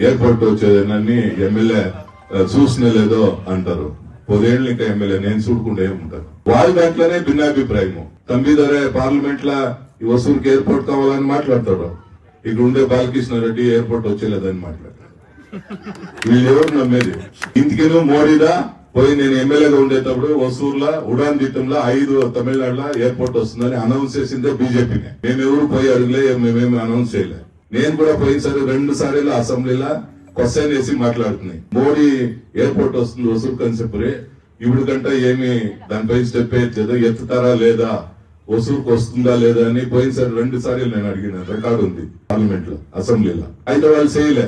Airport వచ్చేదని MLA చూసిన లేదో అంటారు. 10 ఏళ్ళు ఇంకా ఎమ్మెల్యే నేను చూడకుండా ఏముంటారు. వాళ్ళ దాంట్లోనే భిన్నాభిప్రాయము. తమ్మిదరే పార్లమెంట్ లా ఈ వసూరుకి ఎయిర్పోర్ట్ కావాలని మాట్లాడతాడు. ఇక్కడ ఉండే బాలకృష్ణ రెడ్డి ఎయిర్పోర్ట్ వచ్చేలేదని మాట్లాడతారు. వీళ్ళు ఎవరు నమ్మేది? ఇంటికేనో మోడీదా పోయి నేను ఎమ్మెల్యేగా ఉండేటప్పుడు వసూరులో ఉడాన్ దిట్టంలో 5 తమిళనాడులో ఎయిర్పోర్ట్ వస్తుందని అనౌన్స్ చేసిందే బీజేపీనే. మేమెవరు పోయి అడుగులే, మేమేమి అనౌన్స్ చేయలే. నేను కూడా పోయినసారి 2 సార్లు అసెంబ్లీలో క్వశ్చన్ వేసి మాట్లాడుతున్నాయి. మోడీ ఎయిర్పోర్ట్ వస్తుంది వసూరు కన్సెప్రే ఇప్పుడు కంటే ఏమి దానిపై స్టెప్ వేయట్లేదు, ఎత్తుతారా లేదా, వసూరుకు వస్తుందా లేదా అని పోయినసారి 2 సార్లు నేను అడిగిన రికార్డు ఉంది పార్లమెంట్ లో అసెంబ్లీలో. అయితే వాళ్ళు చేయలే.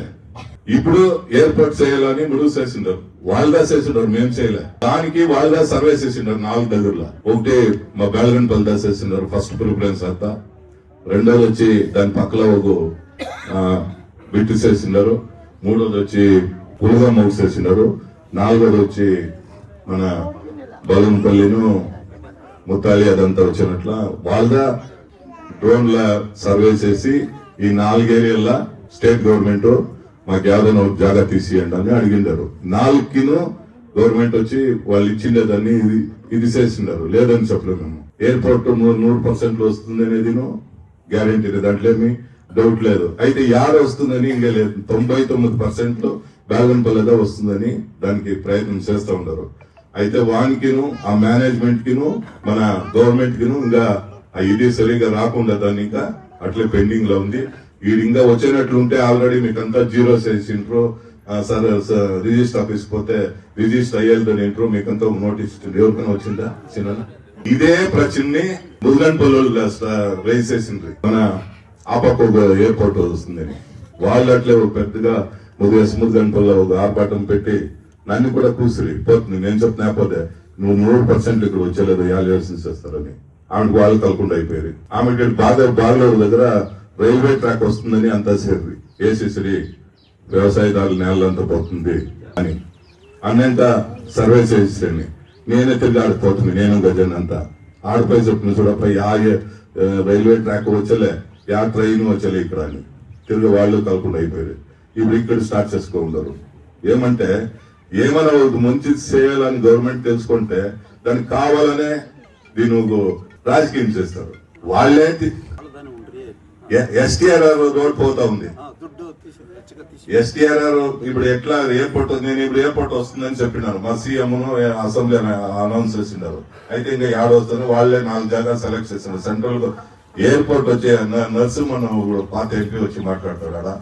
ఇప్పుడు ఎయిర్పోర్ట్ చేయాలని ముడుగు చేసిండారు. వాళ్ళదా చేసిండారు, మేము చేయలే. దానికి వాళ్ళదా సర్వే చేసిండారు 4 దగ్గరలో. ఒకటి మా బేలగంపల్లిదా చేసిండారు ఫస్ట్ ప్రిఫరెన్స్ అంతా. రెండోది వచ్చి దాని పక్కల ఒక బిట్టు చేసిండారు. మూడోది వచ్చి పులుగా మౌస్ చేసిండారు. 4వది వచ్చి మన బలంపల్లిను ముత్తాలి అదంతా వచ్చినట్ల వాళ్ళదా డ్రోన్ల సర్వే చేసి ఈ 4 ఏరియాల స్టేట్ గవర్నమెంట్ మాకు ఏదైనా జాగా తీసియండి అని అడిగిండారు. 4కిను గవర్నమెంట్ వచ్చి వాళ్ళు ఇచ్చిండేదాన్ని ఇది చేసిండారు. లేదని చెప్పలేము. మేము ఎయిర్పోర్ట్ 100% వస్తుంది అనేది గ్యారంటీ, దాంట్లో ఏమి డౌట్ లేదు. అయితే యాడ వస్తుందని ఇంకా లేదు. 99% బేలగంపల్లిదా వస్తుందని దానికి ప్రయత్నం చేస్తూ ఉంటారు. అయితే వానికిను ఆ మేనేజ్మెంట్ కిను మన గవర్నమెంట్ కిను ఇంకా ఇది సరిగా రాకుండా దాన్ని ఇంకా అట్లే పెండింగ్ లో ఉంది. వీడు ఇంకా వచ్చినట్లుంటే ఆల్రెడీ మీకంతా జీరో చేసిండ్రు. సార్ రిజిస్టర్ ఆఫీస్ పోతే రిజిస్టర్ అయ్యేదని ఇంట్రో మీకంతా నోటీస్ ఎవరికైనా వచ్చిందా? చిన్న ఇదే ప్రశ్నని ముద్గన్పల్లి రైజ్ చేసిండ్రు. మన ఆపక్క ఎయిర్పోర్ట్ వస్తుందని వాళ్ళు అట్లే పెద్దగా ముద్గన్పల్లి ఒక ఆర్భాటం పెట్టి నన్ను కూడా కూసిరి పోతుంది. నేను చెప్తున్నా పోతే నువ్వు 100% ఇక్కడ వచ్చేలేదు యాలియేషన్ చేస్తారని ఆమెకు వాళ్ళు కలకుండా అయిపోయారు. ఆమె బాగలూరు దగ్గర రైల్వే ట్రాక్ వస్తుందని అంతా సేరి ఏసీసీ వ్యవసాయదారుల నేలంతా పోతుంది అని అన్నంత సర్వే చేసేసాను. నేనే తిరిగి ఆడిపోతుంది. నేను గజన్ అంతా ఆడిపై చెప్పిన చూడపై రైల్వే ట్రాక్ వచ్చలే, ట్రైన్ వచ్చలే ఇక్కడ అని తిరిగి వాళ్ళు కలకుండా అయిపోయారు. ఇప్పుడు ఇక్కడ స్టార్ట్ చేసుకోండారు. ఏమంటే ఏమైనా మంచి చేయాలని గవర్నమెంట్ తెలుసుకుంటే దానికి కావాలనే దీని రాజకీయం చేస్తారు. వాళ్ళేంటి ఎస్టీఆర్ఆర్ రోడ్ పోతా ఉంది. ఎస్టీఆర్ఆర్ ఇప్పుడు ఎట్లా ఎయిర్పోర్ట్, నేను ఇప్పుడు ఎయిర్పోర్ట్ వస్తుందని చెప్పినాను. మా సీఎం అసెంబ్లీ అనౌన్స్ చేసినారు. అయితే ఇంకా ఏడొస్తుంది వాళ్ళే 4 జాగా సెలెక్ట్ చేసినారు. సెంట్రల్ ఎయిర్పోర్ట్ వచ్చే నర్సు మన పాత ఎంపీ వచ్చి మాట్లాడతాడు.